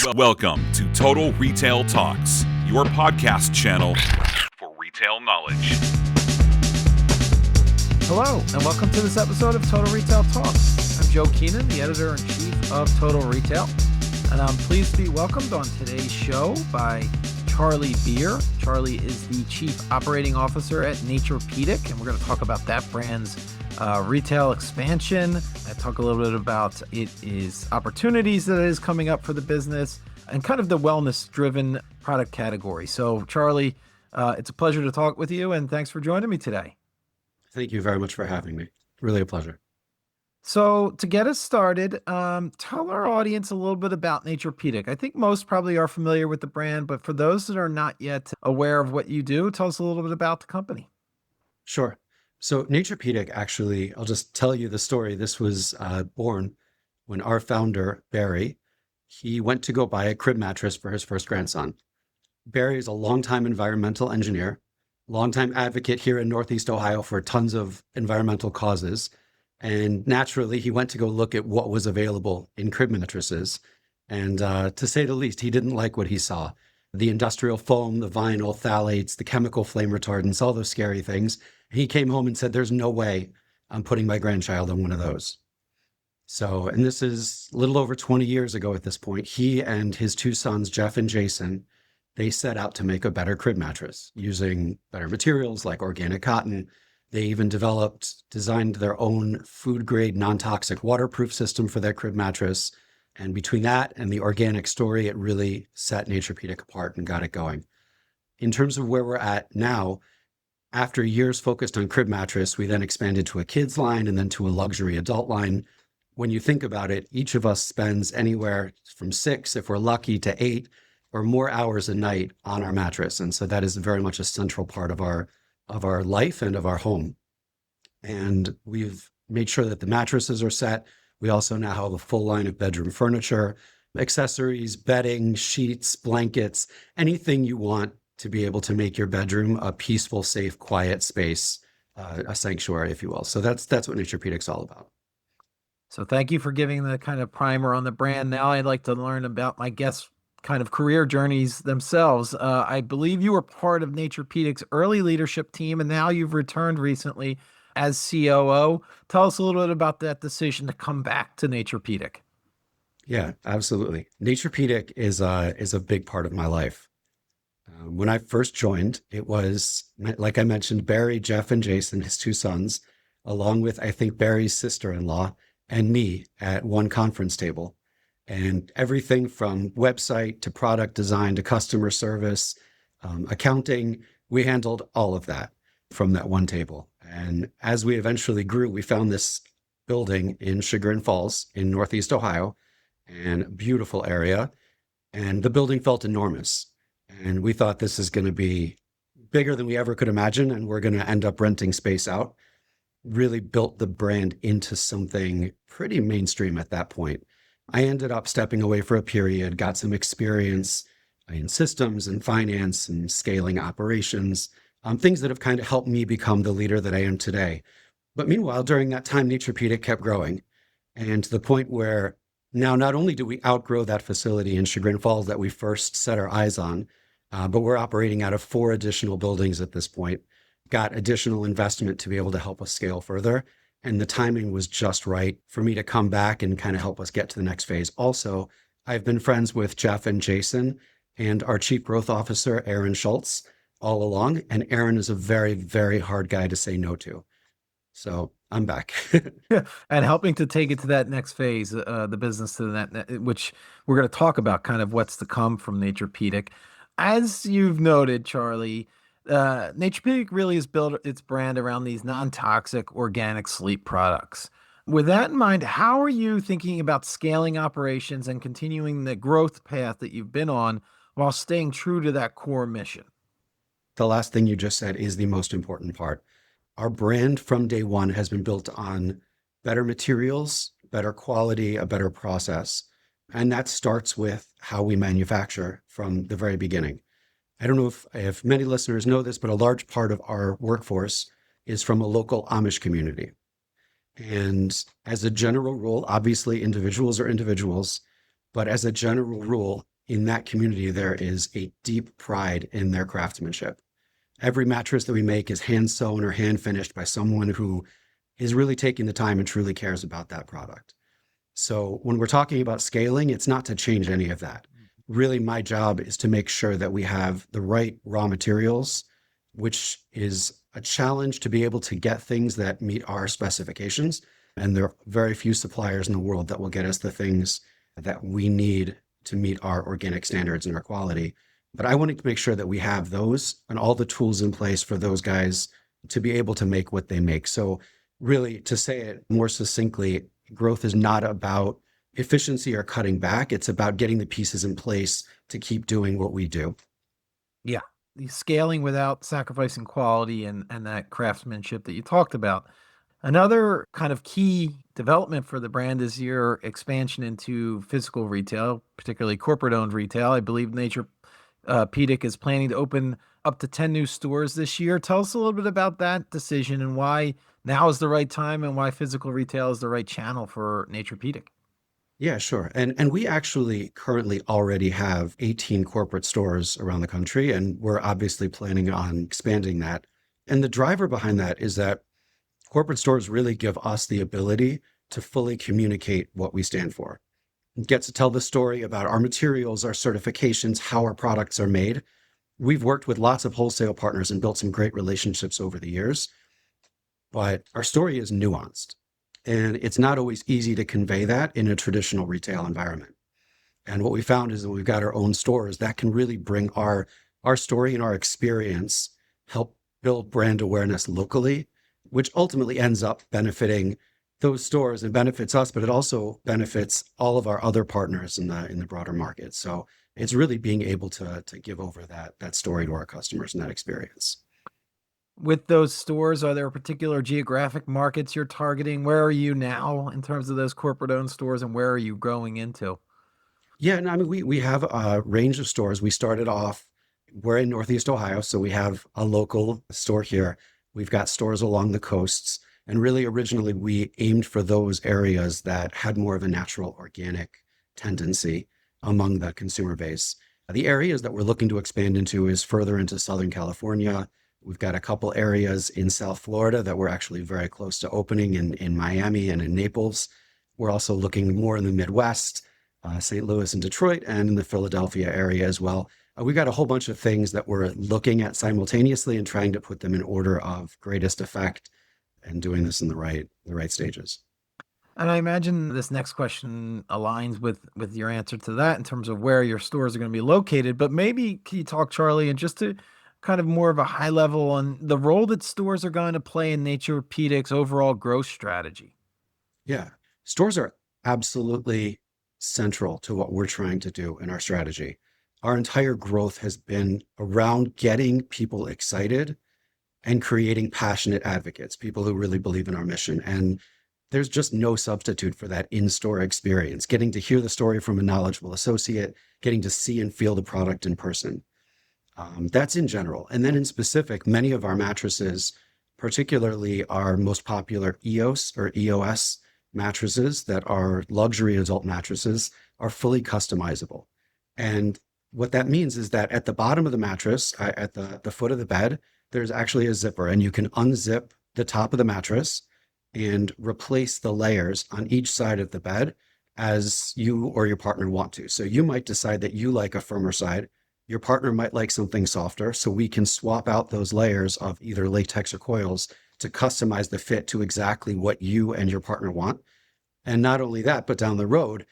Welcome to Total Retail Talks, your podcast channel for retail knowledge. Hello, and welcome to this episode of Total Retail Talks. I'm Joe Keenan, the editor-in-chief of Total Retail, and I'm pleased to be welcomed on today's show by Charlie Beer. Charlie is the Chief Operating Officer at Naturepedic, and we're going to talk about that brand's retail expansion. I talk a little bit about its opportunities that is coming up for the business and kind of the wellness-driven product category. So, Charlie, it's a pleasure to talk with you, and thanks for joining me today. Thank you very much for having me. Really a pleasure. So to get us started, tell our audience a little bit about Naturepedic. I think most probably are familiar with the brand, but for those that are not yet aware of what you do, tell us a little bit about the company. Sure. So Naturepedic, actually, I'll just tell you the story. This was born when our founder, Barry, he went to go buy a crib mattress for his first grandson. Barry is a longtime environmental engineer, longtime advocate here in Northeast Ohio for tons of environmental causes. And naturally, he went to go look at what was available in crib mattresses. And to say the least, he didn't like what he saw. The industrial foam, the vinyl, phthalates, the chemical flame retardants, all those scary things. He came home and said, there's no way I'm putting my grandchild on one of those. So, and this is a little over 20 years ago at this point, he and his two sons, Jeff and Jason, they set out to make a better crib mattress using better materials like organic cotton. They even designed their own food-grade, non-toxic waterproof system for their crib mattress. And between that and the organic story, it really set Naturepedic apart and got it going. In terms of where we're at now, after years focused on crib mattress, we then expanded to a kids line and then to a luxury adult line. When you think about it, each of us spends anywhere from 6, if we're lucky, to 8 or more hours a night on our mattress. And so that is very much a central part of our life and of our home. And we've made sure that the mattresses are set. We also now have a full line of bedroom furniture, accessories, bedding, sheets, blankets, anything you want to be able to make your bedroom a peaceful, safe, quiet space, a sanctuary, if you will. So that's what Naturepedic's all about. So thank you for giving the kind of primer on the brand. Now I'd like to learn about my guests' kind of career journeys themselves. I believe you were part of Naturepedic's early leadership team, and now you've returned recently as COO. Tell us a little bit about that decision to come back to Naturepedic. Yeah, absolutely. Naturepedic is a big part of my life. When I first joined, it was, like I mentioned, Barry, Jeff, and Jason, his two sons, along with, I think, Barry's sister-in-law and me at one conference table. And everything from website to product design to customer service, accounting, we handled all of that from that one table. And as we eventually grew, we found this building in Chagrin Falls in Northeast Ohio, and a beautiful area. And the building felt enormous. And we thought this is going to be bigger than we ever could imagine, and we're going to end up renting space out. Really built the brand into something pretty mainstream at that point. I ended up stepping away for a period, got some experience in systems and finance and scaling operations, things that have kind of helped me become the leader that I am today. But meanwhile, during that time, Naturepedic kept growing, and to the point where now not only do we outgrow that facility in Chagrin Falls that we first set our eyes on, but we're operating out of 4 additional buildings at this point, got additional investment to be able to help us scale further. And the timing was just right for me to come back and kind of help us get to the next phase. Also, I've been friends with Jeff and Jason and our Chief Growth Officer, Aaron Schultz, all along. And Aaron is a very, very hard guy to say no to. So I'm back. And helping to take it to that next phase, the business to that, which we're going to talk about kind of what's to come from Naturepedic. As you've noted, Charlie, Naturepedic really has built its brand around these non-toxic organic sleep products. With that in mind, how are you thinking about scaling operations and continuing the growth path that you've been on while staying true to that core mission? The last thing you just said is the most important part. Our brand from day one has been built on better materials, better quality, a better process. And that starts with how we manufacture from the very beginning. I don't know if many listeners know this, but a large part of our workforce is from a local Amish community. And as a general rule, obviously individuals are individuals, but as a general rule, in that community, there is a deep pride in their craftsmanship. Every mattress that we make is hand sewn or hand finished by someone who is really taking the time and truly cares about that product. So when we're talking about scaling, it's not to change any of that. Really, my job is to make sure that we have the right raw materials, which is a challenge to be able to get things that meet our specifications. And there are very few suppliers in the world that will get us the things that we need to meet our organic standards and our quality. But I want to make sure that we have those and all the tools in place for those guys to be able to make what they make. So really, to say it more succinctly, growth is not about efficiency or cutting back. It's about getting the pieces in place to keep doing what we do. Yeah. The scaling without sacrificing quality and that craftsmanship that you talked about. Another kind of key development for the brand is your expansion into physical retail, particularly corporate-owned retail. I believe Naturepedic is planning to open up to 10 new stores this year. Tell us a little bit about that decision and why now is the right time and why physical retail is the right channel for Naturepedic. Yeah, sure. And we actually currently already have 18 corporate stores around the country, and we're obviously planning on expanding that. And the driver behind that is that corporate stores really give us the ability to fully communicate what we stand for. Get to tell the story about our materials, our certifications, how our products are made. We've worked with lots of wholesale partners and built some great relationships over the years, but our story is nuanced. And it's not always easy to convey that in a traditional retail environment. And what we found is that we've got our own stores that can really bring our story and our experience, help build brand awareness locally, which ultimately ends up benefiting those stores and benefits us, but it also benefits all of our other partners in the broader market. So it's really being able to give over that story to our customers and that experience. With those stores, are there particular geographic markets you're targeting? Where are you now in terms of those corporate-owned stores, and where are you growing into? Yeah, and I mean, we have a range of stores. We started off, we're in Northeast Ohio, so we have a local store here. We've got stores along the coasts. And really, originally, we aimed for those areas that had more of a natural organic tendency among the consumer base. The areas that we're looking to expand into is further into Southern California. We've got a couple areas in South Florida that we're actually very close to opening in Miami and in Naples. We're also looking more in the Midwest, St. Louis and Detroit, and in the Philadelphia area as well. We've got a whole bunch of things that we're looking at simultaneously and trying to put them in order of greatest effect and doing this in the right stages. And I imagine this next question aligns with your answer to that in terms of where your stores are going to be located. But maybe can you talk, Charlie, and just to kind of more of a high level on the role that stores are going to play in Naturepedic's overall growth strategy? Yeah, stores are absolutely central to what we're trying to do in our strategy. Our entire growth has been around getting people excited and creating passionate advocates, people who really believe in our mission. And there's just no substitute for that in-store experience, getting to hear the story from a knowledgeable associate, getting to see and feel the product in person. That's in general. And then in specific, many of our mattresses, particularly our most popular EOS or EOS mattresses that are luxury adult mattresses, are fully customizable. And what that means is that at the bottom of the mattress, at the foot of the bed, there's actually a zipper, and you can unzip the top of the mattress and replace the layers on each side of the bed as you or your partner want to. So you might decide that you like a firmer side. Your partner might like something softer. So we can swap out those layers of either latex or coils to customize the fit to exactly what you and your partner want. And not only that, but down the road,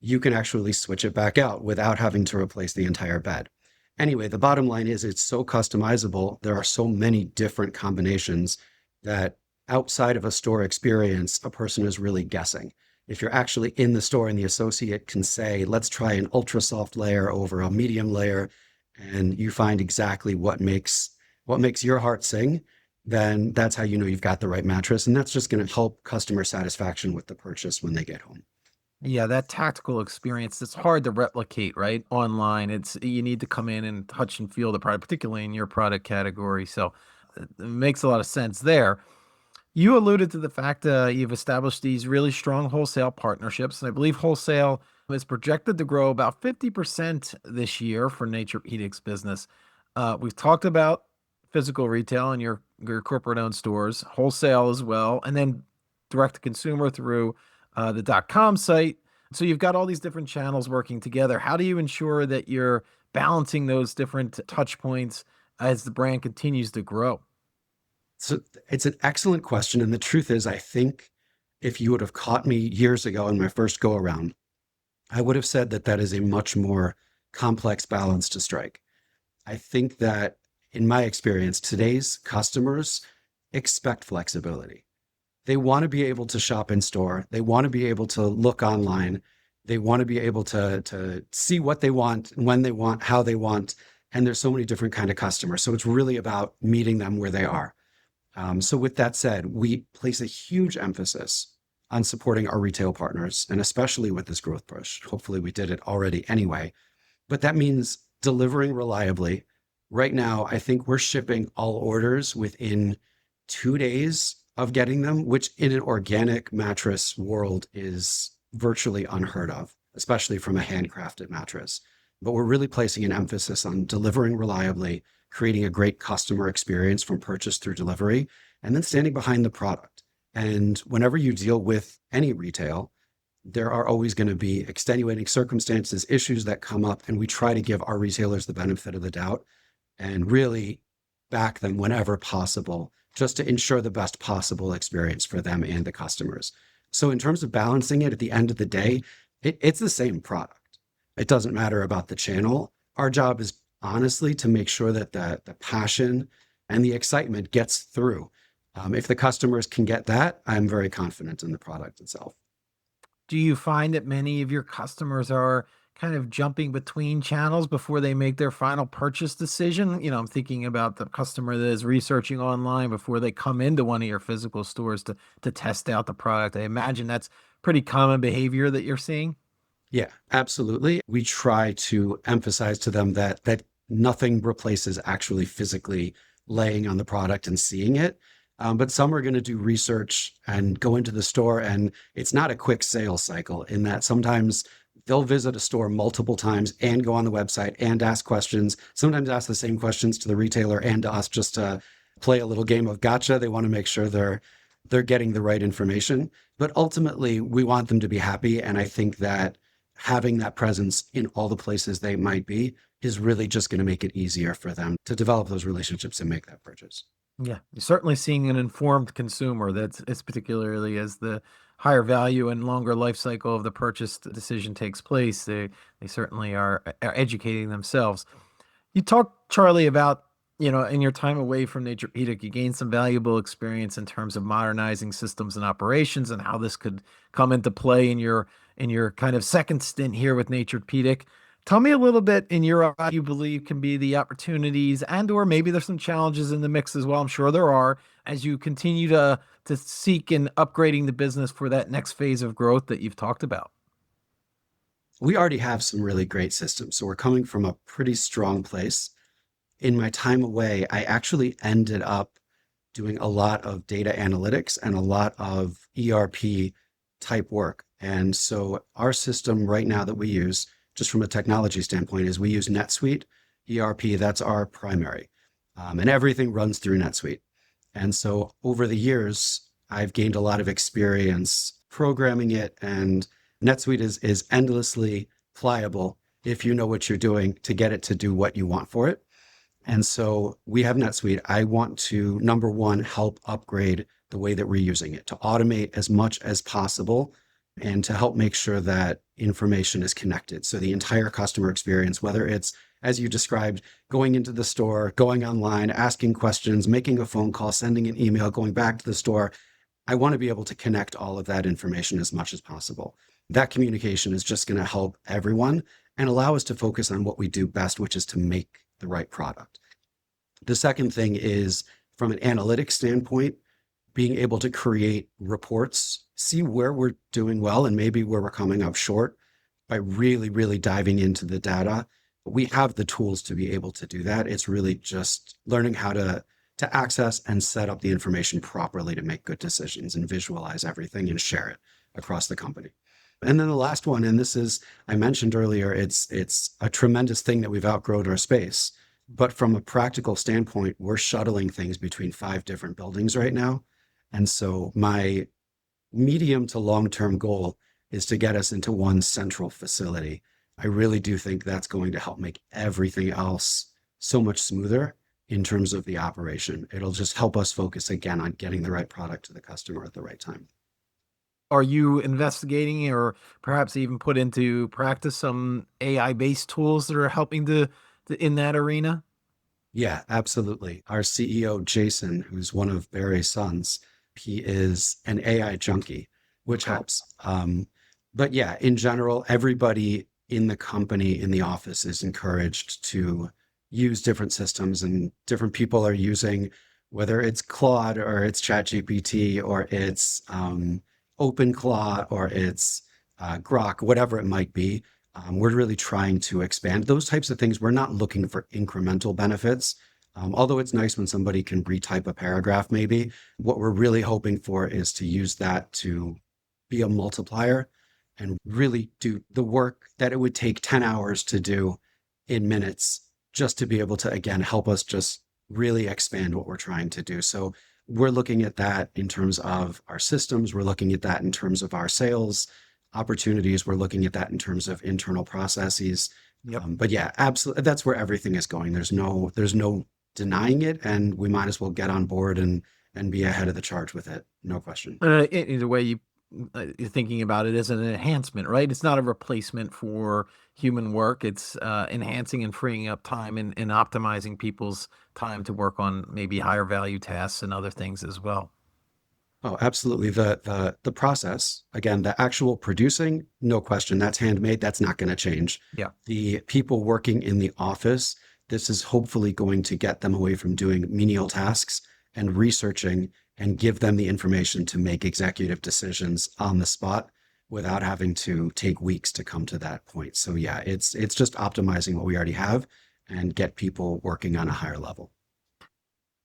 you can actually switch it back out without having to replace the entire bed. Anyway, the bottom line is it's so customizable. There are so many different combinations that outside of a store experience, a person is really guessing. If you're actually in the store and the associate can say, let's try an ultra soft layer over a medium layer, and you find exactly what makes your heart sing, then that's how you know you've got the right mattress. And that's just going to help customer satisfaction with the purchase when they get home. Yeah, that tactical experience, it's hard to replicate, right? Online. You need to come in and touch and feel the product, particularly in your product category. So it makes a lot of sense there. You alluded to the fact you've established these really strong wholesale partnerships, and I believe wholesale It's projected to grow about 50% this year for Naturepedic's business. We've talked about physical retail and your corporate-owned stores, wholesale as well, and then direct to consumer through the .com site. So you've got all these different channels working together. How do you ensure that you're balancing those different touch points as the brand continues to grow? So it's an excellent question. And the truth is, I think if you would have caught me years ago in my first go around, I would have said that that is a much more complex balance to strike. I think that in my experience, today's customers expect flexibility. They want to be able to shop in store. They want to be able to look online. They want to be able to see what they want, when they want, how they want. And there's so many different kind of customers. So it's really about meeting them where they are. So with that said, we place a huge emphasis on supporting our retail partners, and especially with this growth push. Hopefully we did it already anyway, but that means delivering reliably. Right now, I think we're shipping all orders within 2 days of getting them, which in an organic mattress world is virtually unheard of, especially from a handcrafted mattress. But we're really placing an emphasis on delivering reliably, creating a great customer experience from purchase through delivery, and then standing behind the product. And whenever you deal with any retail, there are always going to be extenuating circumstances, issues that come up, and we try to give our retailers the benefit of the doubt and really back them whenever possible, just to ensure the best possible experience for them and the customers. So in terms of balancing it, at the end of the day, it's the same product. It doesn't matter about the channel. Our job is honestly to make sure that the passion and the excitement gets through. If the customers can get that, I'm very confident in the product itself. Do you find that many of your customers are kind of jumping between channels before they make their final purchase decision? I'm thinking about the customer that is researching online before they come into one of your physical stores to test out the product. I imagine that's pretty common behavior that you're seeing. Yeah, absolutely. We try to emphasize to them that nothing replaces actually physically laying on the product and seeing it. But some are going to do research and go into the store, and it's not a quick sales cycle in that sometimes they'll visit a store multiple times and go on the website and ask questions, sometimes ask the same questions to the retailer and to us just to play a little game of gotcha. They want to make sure they're getting the right information. But ultimately, we want them to be happy. And I think that having that presence in all the places they might be is really just going to make it easier for them to develop those relationships and make that purchase. Yeah, you're certainly seeing an informed consumer. That's it's particularly as the higher value and longer life cycle of the purchase decision takes place. They certainly are educating themselves. You talked, Charlie, about, in your time away from Naturepedic, you gained some valuable experience in terms of modernizing systems and operations and how this could come into play in your kind of second stint here with Naturepedic. Tell me a little bit in your you believe can be the opportunities and or maybe there's some challenges in the mix as well. I'm sure there are as you continue to seek in upgrading the business for that next phase of growth that you've talked about. We already have some really great systems. So we're coming from a pretty strong place. In my time away, I actually ended up doing a lot of data analytics and a lot of ERP type work. And so our system right now that we use, just from a technology standpoint, is we use NetSuite ERP. That's our primary. And everything runs through NetSuite. And so over the years, I've gained a lot of experience programming it, and NetSuite is endlessly pliable if you know what you're doing to get it to do what you want for it. And so we have NetSuite. I want to, number one, help upgrade the way that we're using it, to automate as much as possible and to help make sure that information is connected. So the entire customer experience, whether it's, as you described, going into the store, going online, asking questions, making a phone call, sending an email, going back to the store, I want to be able to connect all of that information as much as possible. That communication is just going to help everyone and allow us to focus on what we do best, which is to make the right product. The second thing is, from an analytics standpoint, being able to create reports, see where we're doing well and maybe where we're coming up short by really, really diving into the data. We have the tools to be able to do that. It's really just learning how to access and set up the information properly to make good decisions and visualize everything and share it across the company. And then the last one, and this is, I mentioned earlier, it's a tremendous thing that we've outgrown our space. But from a practical standpoint, we're shuttling things between 5 different buildings right now. And so my medium to long-term goal is to get us into one central facility. I really do think that's going to help make everything else so much smoother in terms of the operation. It'll just help us focus again on getting the right product to the customer at the right time. Are you investigating or perhaps even put into practice some AI-based tools that are helping to in that arena? Yeah, absolutely. Our CEO, Jason, who's one of Barry's sons, he is an AI junkie, which Okay. helps. But yeah, in general, everybody in the company, in the office, is encouraged to use different systems, and different people are using, whether it's Claude or it's ChatGPT or it's OpenClaw or it's Grok, whatever it might be. We're really trying to expand those types of things. We're not looking for incremental benefits. Although it's nice when somebody can retype a paragraph, maybe. What we're really hoping for is to use that to be a multiplier and really do the work that it would take 10 hours to do in minutes, just to be able to, again, help us just really expand what we're trying to do. So we're looking at that in terms of our systems. We're looking at that in terms of our sales opportunities. We're looking at that in terms of internal processes. Yep. But yeah, absolutely, that's where everything is going. There's no denying it, and we might as well get on board and be ahead of the charge with it. No question. In the way you're thinking about it as an enhancement, right? It's not a replacement for human work. It's enhancing and freeing up time and optimizing people's time to work on maybe higher value tasks and other things as well. Oh, absolutely. The process, again, the actual producing, no question, that's handmade. That's not going to change. Yeah. The people working in the office, this is hopefully going to get them away from doing menial tasks and researching, and give them the information to make executive decisions on the spot without having to take weeks to come to that point. So yeah, it's just optimizing what we already have and get people working on a higher level.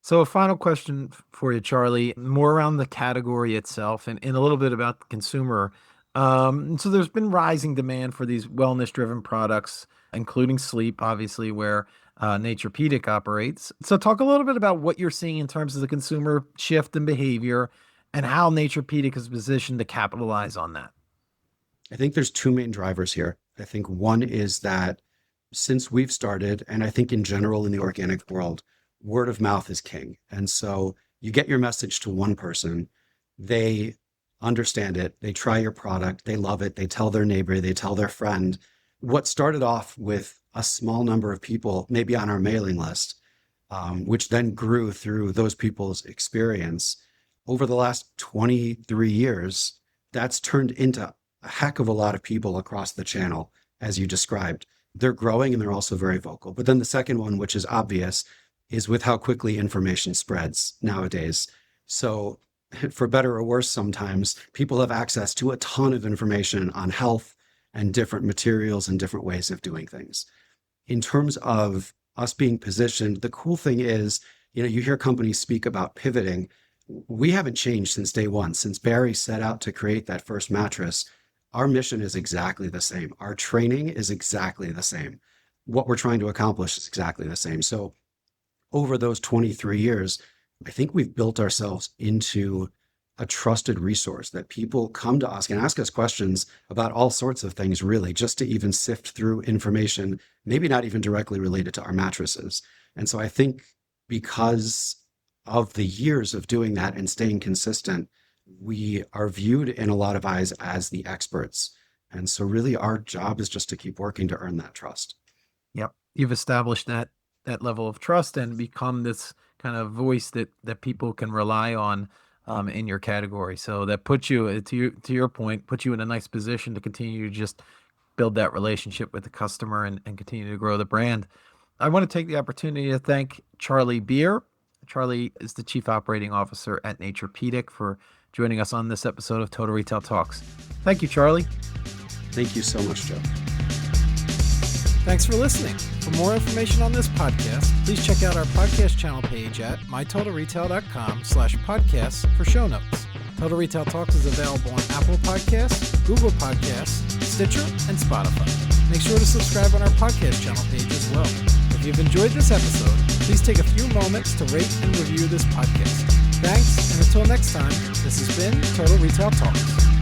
So a final question for you, Charlie, more around the category itself and a little bit about the consumer. So there's been rising demand for these wellness-driven products, including sleep, obviously, where Naturepedic operates. So talk a little bit about what you're seeing in terms of the consumer shift in behavior and how Naturepedic is positioned to capitalize on that. I think there's 2 main drivers here. I think one is that since we've started, and I think in general in the organic world, word of mouth is king. And so you get your message to one person, they understand it, they try your product, they love it, they tell their neighbor, they tell their friend. What started off with a small number of people, maybe on our mailing list, which then grew through those people's experience, over the last 23 years, that's turned into a heck of a lot of people across the channel, as you described. They're growing and they're also very vocal. But then the second one, which is obvious, is with how quickly information spreads nowadays. So for better or worse, sometimes people have access to a ton of information on health and different materials and different ways of doing things. In terms of us being positioned, the cool thing is, you hear companies speak about pivoting. We haven't changed since day one. Since Barry set out to create that first mattress, our mission is exactly the same. Our training is exactly the same. What we're trying to accomplish is exactly the same. So over those 23 years, I think we've built ourselves into a trusted resource that people come to us and ask us questions about all sorts of things, really, just to even sift through information, maybe not even directly related to our mattresses. And so I think because of the years of doing that and staying consistent, we are viewed in a lot of eyes as the experts. And so really our job is just to keep working to earn that trust. Yep. You've established that level of trust and become this kind of voice that people can rely on in your category. So that puts you, to your point, puts you in a nice position to continue to just build that relationship with the customer and continue to grow the brand. I want to take the opportunity to thank Charlie Beer. Charlie is the Chief Operating Officer at Naturepedic, for joining us on this episode of Total Retail Talks. Thank you, Charlie. Thank you so much, Joe. Thanks for listening. For more information on this podcast, please check out our podcast channel page at mytotalretail.com/podcasts for show notes. Total Retail Talks is available on Apple Podcasts, Google Podcasts, Stitcher, and Spotify. Make sure to subscribe on our podcast channel page as well. If you've enjoyed this episode, please take a few moments to rate and review this podcast. Thanks, and until next time, this has been Total Retail Talks.